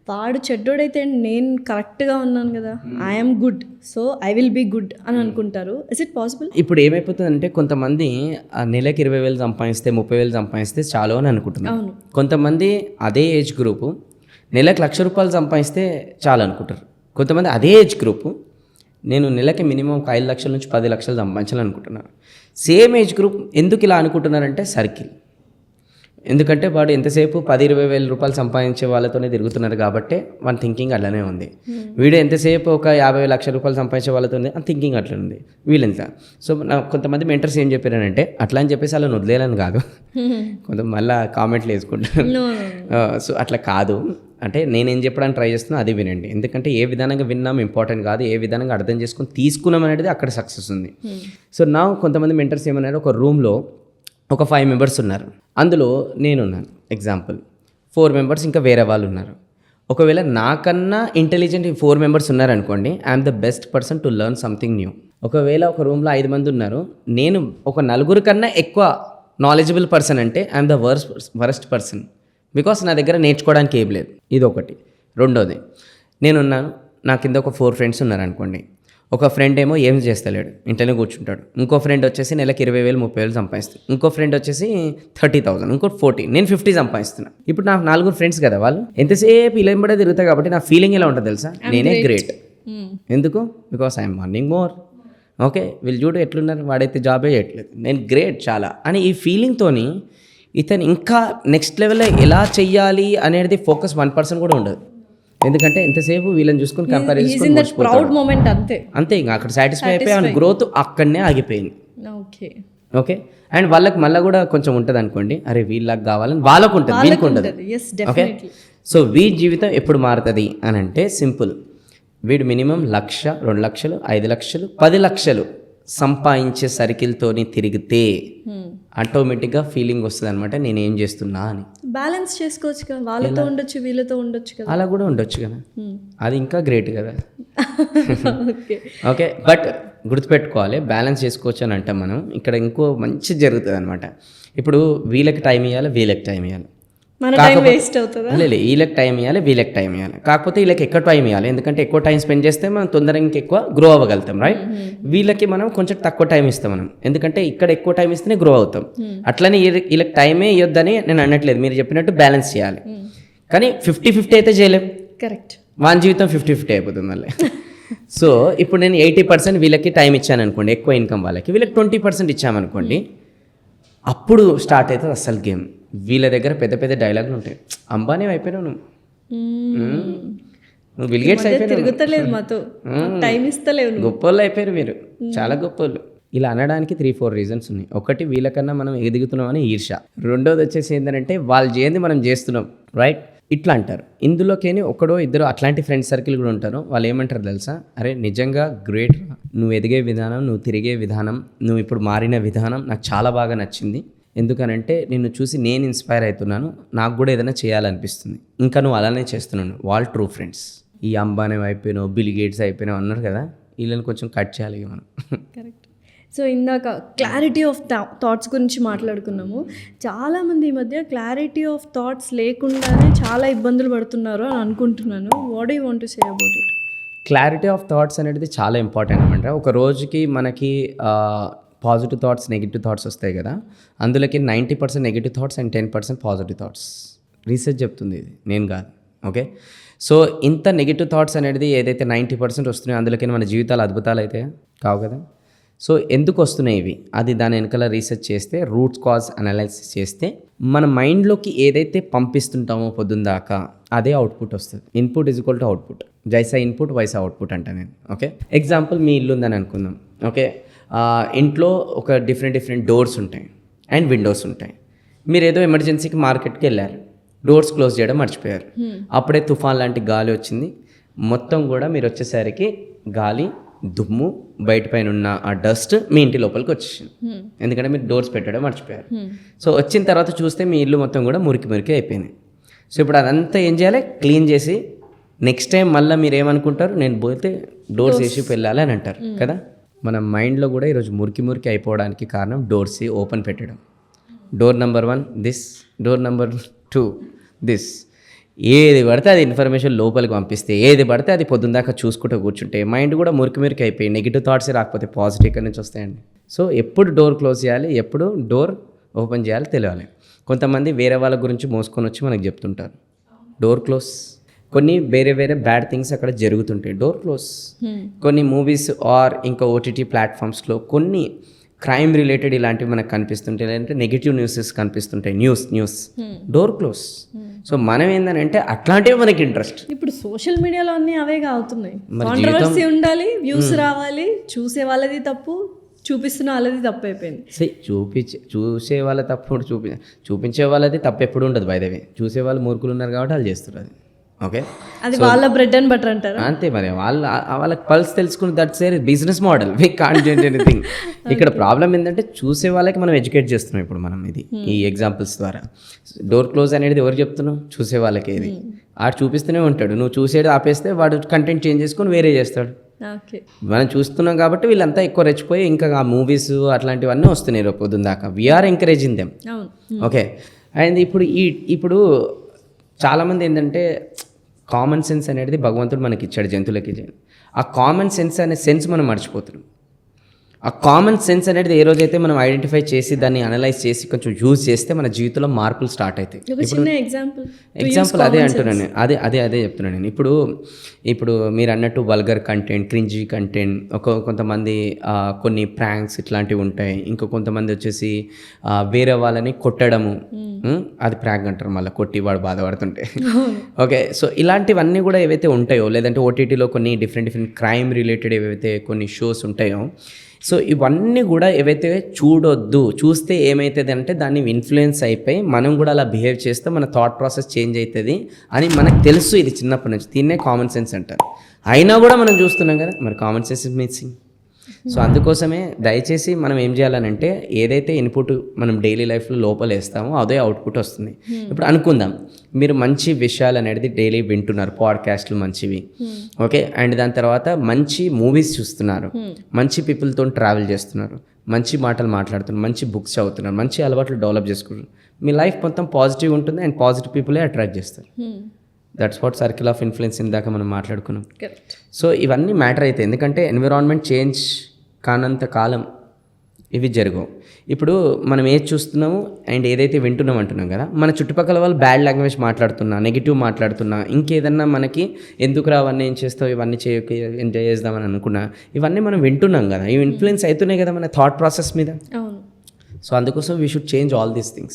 వాడు చెడ్డోడైతే నేను కరెక్ట్గా ఉన్నాను కదా, I'm good, so I will be good అని అనుకుంటారు. Is it possible? ఇప్పుడు ఏమైపోతుందంటే కొంతమంది నెలకి 20,000 సంపాదిస్తే 30,000 సంపాదిస్తే చాలు అని అనుకుంటున్నారు. కొంతమంది అదే ఏజ్ గ్రూపు నెలకు ₹1,00,000 సంపాదిస్తే చాలు అనుకుంటారు. కొంతమంది అదే ఏజ్ గ్రూపు నేను నెలకి మినిమం 5 లక్షల నుంచి 10 లక్షలు సంపాదించాలనుకుంటున్నారు. సేమ్ ఏజ్ గ్రూప్ ఎందుకు ఇలా అనుకుంటున్నారంటే సర్కిల్. ఎందుకంటే వాడు ఎంతసేపు 10-20 వేల రూపాయలు సంపాదించే వాళ్ళతోనే తిరుగుతున్నారు కాబట్టి వాడి థింకింగ్ అట్లనే ఉంది. వీడు ఎంతసేపు ఒక 50 లక్షల రూపాయలు సంపాదించే వాళ్ళతోనే ఆ థింకింగ్ అట్లా ఉంది వీళ్ళెంత. సో కొంతమంది మెంటర్స్ ఏం చెప్పారనంటే అట్లా అని చెప్పేసి అలా వదిలేయాలని కాదు, కొంచెం మళ్ళీ కామెంట్లు వేసుకుంటారు. సో అట్లా కాదు, అంటే నేనేం చెప్పడానికి ట్రై చేస్తున్నా అది వినండి. ఎందుకంటే ఏ విధానంగా విన్నాం ఇంపార్టెంట్ కాదు, ఏ విధానంగా అర్థం చేసుకొని తీసుకున్నాం అనేది అక్కడ సక్సెస్ ఉంది. సో నా కొంతమంది మెంటర్స్ ఏమన్నారు, ఒక రూమ్లో ఒక 5 మెంబర్స్ ఉన్నారు, అందులో నేనున్నాను ఎగ్జాంపుల్, 4 మెంబర్స్ ఇంకా వేరే వాళ్ళు ఉన్నారు. ఒకవేళ నాకన్నా ఇంటెలిజెంట్ 4 మెంబర్స్ ఉన్నారనుకోండి, I'm the best person to learn something new. ఒకవేళ ఒక రూమ్లో 5 మంది ఉన్నారు, నేను ఒక 4 కన్నా ఎక్కువ నాలెడ్జబుల్ పర్సన్ అంటే I'm the worst person, because నా దగ్గర నేర్చుకోవడానికి ఏం లేదు. ఇది ఒకటి. రెండోది, నేనున్నాను, నా కింద ఒక 4 ఫ్రెండ్స్ ఉన్నారనుకోండి. ఒక ఫ్రెండ్ ఏమో ఏం చేస్తలేడు, ఇంట్లోనే కూర్చుంటాడు. ఇంకో ఫ్రెండ్ వచ్చేసి నెలకి 20,000 30,000 సంపాదిస్తాడు. ఇంకో ఫ్రెండ్ వచ్చేసి 30,000, ఇంకోటి 40, నేను 50 సంపాదిస్తున్నాను. ఇప్పుడు నాకు 4 ఫ్రెండ్స్ కదా, వాళ్ళు ఎంతసేపు ఇలా ఎంబడే తిరుగుతాయి కాబట్టి నా ఫీలింగ్ ఎలా ఉంటుంది తెలుసా, నేనే గ్రేట్. ఎందుకు? Because I'm earning more. Okay, వీళ్ళు చూడు ఎట్లున్నారు, వాడైతే జాబే చేయట్లేదు, నేను గ్రేట్ చాలా అని ఈ ఫీలింగ్తోని ఇతను ఇంకా నెక్స్ట్ లెవెల్లో ఎలా చెయ్యాలి అనేది ఫోకస్ 1% కూడా ఉండదు. ఎందుకంటే ఎంతసేపు వీళ్ళని చూసుకుని కంపేర్ చేసుకుని అంతే, ఇంకా అక్కడ సాటిస్ఫై అయిపోయి గ్రోత్ అక్కడనే ఆగిపోయింది. ఓకే, అండ్ వాళ్ళకి మళ్ళీ కూడా కొంచెం ఉంటుంది అనుకోండి, అరే వీళ్ళకి కావాలని వాళ్ళకు ఉంటుంది, వీళ్ళకి ఉండదు. ఓకే, సో వీడి జీవితం ఎప్పుడు మారుతుంది అని అంటే సింపుల్, వీడు మినిమం 1,00,000, 2,00,000, 5,00,000, 10,00,000 సంపాదించే సర్కిల్తోని తిరిగితే ఆటోమేటిక్గా ఫీలింగ్ వస్తుంది అనమాట, నేనేం చేస్తున్నా అని. బ్యాలెన్స్ చేసుకోవచ్చు కదా, వాళ్ళతో ఉండొచ్చు వీళ్ళతో ఉండొచ్చు కదా, అలా కూడా ఉండొచ్చు కదా, అది ఇంకా గ్రేట్ కదా. ఓకే, బట్ గుర్తుపెట్టుకోవాలి, బ్యాలెన్స్ చేసుకోవచ్చు అని అంటే మనం ఇక్కడ ఇంకో మంచి జరుగుతుంది అనమాట. ఇప్పుడు వీళ్ళకి టైం ఇవ్వాలి, వీళ్ళకి టైం ఇవ్వాలి, లేదు వీళ్ళకి టైం ఇవ్వాలి, వీళ్ళకి టైం ఇవ్వాలి. కాకపోతే వీళ్ళకి ఎక్కువ టైం ఇవ్వాలి, ఎందుకంటే ఎక్కువ టైం స్పెండ్ చేస్తే మనం తొందరగా ఇంకెక్కువ గ్రో అవ్వగలుగుతాం, రైట్. వీళ్ళకి మనం కొంచెం తక్కువ టైం ఇస్తాం మనం, ఎందుకంటే ఇక్కడ ఎక్కువ టైం ఇస్తేనే గ్రో అవుతాం. అట్లనే వీళ్ళకి టైమే ఇవ్వద్దని నేను అనట్లేదు, మీరు చెప్పినట్టు బ్యాలెన్స్ చేయాలి. కానీ 50-50 అయితే చేయలేం, కరెక్ట్. వాని జీవితం 50-50 అయిపోతుంది మళ్ళీ. సో ఇప్పుడు నేను 80% వీళ్ళకి టైం ఇచ్చాను అనుకోండి, ఎక్కువ ఇన్కమ్ వాళ్ళకి, వీళ్ళకి 20% ఇచ్చామనుకోండి, అప్పుడు స్టార్ట్ అవుతుంది అసలు గేమ్. వీళ్ళ దగ్గర పెద్ద పెద్ద డైలాగులు ఉంటాయి, అంబానీ అయిపోయినావు నువ్వు బిల్ గేట్స్ అయిపోయినావు, గొప్పోళ్ళు అయిపోయారు మీరు, చాలా గొప్పోళ్ళు. ఇలా అనడానికి 3-4 రీజన్స్ ఉన్నాయి. ఒకటి, వీళ్ళకన్నా మనం ఎదుగుతున్నామని ఈర్ష. రెండోది వచ్చేసి ఏంటంటే వాళ్ళు చేయండి మనం చేస్తున్నాం, రైట్, ఇట్లా అంటారు. ఇందులోకేని ఒకడో ఇద్దరు అట్లాంటి ఫ్రెండ్ సర్కిల్ కూడా ఉంటారు. వాళ్ళు ఏమంటారు తెలుసా, అరే నిజంగా గ్రేట్, నువ్వు ఎదిగే విధానం, నువ్వు తిరిగే విధానం, నువ్వు ఇప్పుడు మారిన విధానం నాకు చాలా బాగా నచ్చింది. ఎందుకనంటే నిన్ను చూసి నేను ఇన్స్పైర్ అవుతున్నాను, నాకు కూడా ఏదైనా చేయాలనిపిస్తుంది, ఇంకా నువ్వు అలానే చేస్తున్నాను. వాళ్ళు ట్రూ ఫ్రెండ్స్. ఈ అంబానీ అయిపోయినావు, బిల్ గేట్స్ అయిపోయినావు అన్నారు కదా, వీళ్ళని కొంచెం కట్ చేయాలి మనం. కరెక్ట్. సో ఇందాక క్లారిటీ ఆఫ్ థాట్స్ గురించి మాట్లాడుకున్నాము. చాలామంది ఈ మధ్య క్లారిటీ ఆఫ్ థాట్స్ లేకుండానే చాలా ఇబ్బందులు పడుతున్నారు అని అనుకుంటున్నాను. What do you want to say about it? Clarity of thoughts అనేది చాలా ఇంపార్టెంట్ అనమాట. ఒక రోజుకి మనకి పాజిటివ్ థాట్స్, నెగిటివ్ థాట్స్ వస్తాయి కదా, అందులోకి 90% negative thoughts and 10% positive thoughts. Research చెప్తుంది, ఇది నేను కాదు. ఓకే, సో ఇంత నెగిటివ్ థాట్స్ అనేది ఏదైతే 90% వస్తున్నాయో అందులోకి మన జీవితాలు అద్భుతాలు అయితే కావు కదా. సో ఎందుకు వస్తున్నాయి ఇవి, అది దాని వెనకాల రీసెర్చ్ చేస్తే, రూట్ కాజ్ అనాలిసిస్ చేస్తే మన మైండ్లోకి ఏదైతే పంపిస్తుంటామో పొద్దున్న దాకా అదే అవుట్పుట్ వస్తుంది. Input is equal to output, జైసా ఇన్పుట్ వైసా అవుట్పుట్ అంట నేను. ఓకే, ఎగ్జాంపుల్ మీ ఇల్లు ఉందని అనుకుందాం. ఓకే, ఇంట్లో ఒక డిఫరెంట్ డోర్స్ ఉంటాయి అండ్ విండోస్ ఉంటాయి. మీరు ఏదో ఎమర్జెన్సీకి మార్కెట్కి వెళ్ళారు, డోర్స్ క్లోజ్ చేయడం మర్చిపోయారు. అప్పుడే తుఫాన్ లాంటి గాలి వచ్చింది, మొత్తం కూడా మీరు వచ్చేసరికి గాలి, దుమ్ము, బయట పైన ఉన్న ఆ డస్ట్ మీ ఇంటి లోపలికి వచ్చేసింది, ఎందుకంటే మీరు డోర్స్ పెట్టడం మర్చిపోయారు. సో వచ్చిన తర్వాత చూస్తే మీ ఇల్లు మొత్తం కూడా మురికి అయిపోయింది. సో ఇప్పుడు అదంతా ఏం చేయాలి, క్లీన్ చేసి నెక్స్ట్ టైం మళ్ళీ మీరు ఏమనుకుంటారు, నేను పోతే డోర్స్ వేసి వెళ్ళాలి అని అంటారు కదా. మన మైండ్లో కూడా ఈరోజు మురికి అయిపోవడానికి కారణం డోర్స్ ఓపెన్ పెట్టడం. Door number 1 this, door number 2 this. ఏది పడితే అది ఇన్ఫర్మేషన్ లోపలికి పంపిస్తే, ఏది పడితే అది పొద్దున్న దాకా చూసుకుంటూ కూర్చుంటే మైండ్ కూడా మురికి అయిపోయి నెగిటివ్ థాట్సే రాకపోతే పాజిటివ్ ఎక్కడి నుంచి వస్తాయండి. సో ఎప్పుడు డోర్ క్లోజ్ చేయాలి, ఎప్పుడు డోర్ ఓపెన్ చేయాలి తెలియాలి. కొంతమంది వేరే వాళ్ళ గురించి మోసుకొని వచ్చి మనకు చెప్తుంటారు, డోర్ క్లోజ్. కొన్ని వేరే బ్యాడ్ థింగ్స్ అక్కడ జరుగుతుంటాయి, డోర్ క్లోజ్. కొన్ని మూవీస్ ఆర్ ఇంకా ఓటీటీ ప్లాట్ఫామ్స్లో కొన్ని క్రైమ్ రిలేటెడ్ ఇలాంటివి మనకు కనిపిస్తుంటాయి, లేదంటే నెగిటివ్ న్యూసెస్ కనిపిస్తుంటాయి, న్యూస్ డోర్ క్లోజ్. సో మనం ఏంటంటే అట్లాంటివి మనకి ఇంట్రెస్ట్. ఇప్పుడు సోషల్ మీడియాలో అన్నీ అవే అవుతున్నాయి. కాంట్రవర్సీ ఉండాలి, వ్యూస్ రావాలి, చూసే వాళ్ళది తప్పు, చూపిస్తున్న వాళ్ళది తప్పు అయిపోయింది. చూసే వాళ్ళ తప్పు చూపించే వాళ్ళది తప్పు ఎప్పుడు ఉండదు. బై ద వే చూసే వాళ్ళు మూర్ఖులు ఉన్నారు కాబట్టి వాళ్ళు చేస్తారు అది. ఓకే, అది వాళ్ళ బ్రెడ్ అండ్ బటర్ అంటారు అంతే. మరి వాళ్ళకి పల్స్ తెలుసుకుని that's a business model, we can't do anything. ఇక్కడ ప్రాబ్లం ఏంటంటే చూసే వాళ్ళకి మనం ఎడ్యుకేట్ చేస్తున్నాం ఇప్పుడు మనం ఇది ఈ ఎగ్జాంపుల్స్ ద్వారా. డోర్ క్లోజ్ అనేది ఎవరు చెప్తున్నాం? చూసే వాళ్ళకి. ఇది ఆడు చూపిస్తూనే ఉంటాడు, నువ్వు చూసేది ఆపేస్తే వాడు కంటెంట్ చేంజ్ చేసుకొని వేరే చేస్తాడు. మనం చూస్తున్నాం కాబట్టి వీళ్ళంతా ఎక్కువ రెచ్చిపోయి ఇంకా ఆ మూవీస్ అట్లాంటివన్నీ వస్తున్నాయి రేపు పొద్దున్న దాకా. We're encouraging them. Okay, and ఇప్పుడు చాలామంది ఏంటంటే కామన్ సెన్స్ అనేది భగవంతుడు మనకి ఇచ్చాడు జంతువులకి. ఆ కామన్ సెన్స్ అనే సెన్స్ మనం మర్చిపోతున్నాం. ఆ కామన్ సెన్స్ అనేది ఏ రోజైతే మనం ఐడెంటిఫై చేసి దాన్ని అనలైజ్ చేసి కొంచెం యూజ్ చేస్తే మన జీవితంలో మార్పులు స్టార్ట్ అవుతాయి. ఎగ్జాంపుల్ అదే అంటున్నాను, అదే చెప్తున్నాను నేను. ఇప్పుడు మీరు అన్నట్టు వల్గర్ కంటెంట్, క్రింజీ కంటెంట్, కొంతమంది కొన్ని ప్రాంక్స్ ఇట్లాంటివి ఉంటాయి. ఇంకా కొంతమంది వచ్చేసి వేరే వాళ్ళని కొట్టడము, అది ప్రాంక్ అంటారు, మళ్ళీ కొట్టి వాడు బాధపడుతుంటే. ఓకే, సో ఇలాంటివన్నీ కూడా ఏవైతే ఉంటాయో, లేదంటే ఓటీటీలో కొన్ని డిఫరెంట్ క్రైమ్ రిలేటెడ్ ఏవైతే కొన్ని షోస్ ఉంటాయో, సో ఇవన్నీ కూడా ఏవైతే చూస్తే ఏమవుతుంది అంటే దాన్ని ఇన్ఫ్లుయెన్స్ అయిపోయి మనం కూడా అలా బిహేవ్ చేస్తే మన థాట్ ప్రాసెస్ చేంజ్ అవుతుంది అని మనకు తెలుసు. ఇది చిన్నప్పటి నుంచి దీన్నే కామన్ సెన్స్ అంటారు. అయినా కూడా మనం చూస్తున్నాం కదా, మరి common sense is missing. So అందుకోసమే దయచేసి మనం ఏం చేయాలనంటే ఏదైతే ఇన్పుట్ మనం డైలీ లైఫ్లో లోపల వేస్తామో అదే అవుట్పుట్ వస్తుంది. ఇప్పుడు అనుకుందాం, మీరు మంచి విషయాలు అనేది డైలీ వింటున్నారు, పాడ్కాస్ట్లు మంచివి, ఓకే, అండ్ దాని తర్వాత మంచి మూవీస్ చూస్తున్నారు, మంచి పీపుల్తో ట్రావెల్ చేస్తున్నారు, మంచి మాటలు మాట్లాడుతున్నారు, మంచి బుక్స్ చదువుతున్నారు, మంచి అలవాట్లు డెవలప్ చేసుకుంటున్నారు, మీ లైఫ్ మొత్తం పాజిటివ్ ఉంటుంది అండ్ పాజిటివ్ పీపులే అట్రాక్ట్ చేస్తారు. That's what circle of influence ఇందాక మనం మాట్లాడుకున్నాం. సో ఇవన్నీ మ్యాటర్ అయితే, ఎందుకంటే ఎన్విరాన్మెంట్ చేంజ్ కానంత కాలం ఇవి జరగవు. ఇప్పుడు మనం ఏది చూస్తున్నాము అండ్ ఏదైతే వింటున్నాం అంటున్నాం కదా, మన చుట్టుపక్కల వాళ్ళు బ్యాడ్ లాంగ్వేజ్ మాట్లాడుతున్నా, నెగిటివ్ మాట్లాడుతున్నా, ఇంకేదన్నా మనకి ఎందుకు అవన్నీ ఏం చేస్తావు, ఇవన్నీ ఎంజాయ్ చేద్దామని అనుకున్నా, ఇవన్నీ మనం వింటున్నాం కదా, ఇవి ఇన్ఫ్లుయెన్స్ అవుతున్నాయి కదా మన థాట్ ప్రాసెస్ మీద. సో అందుకోసం we should change all these things.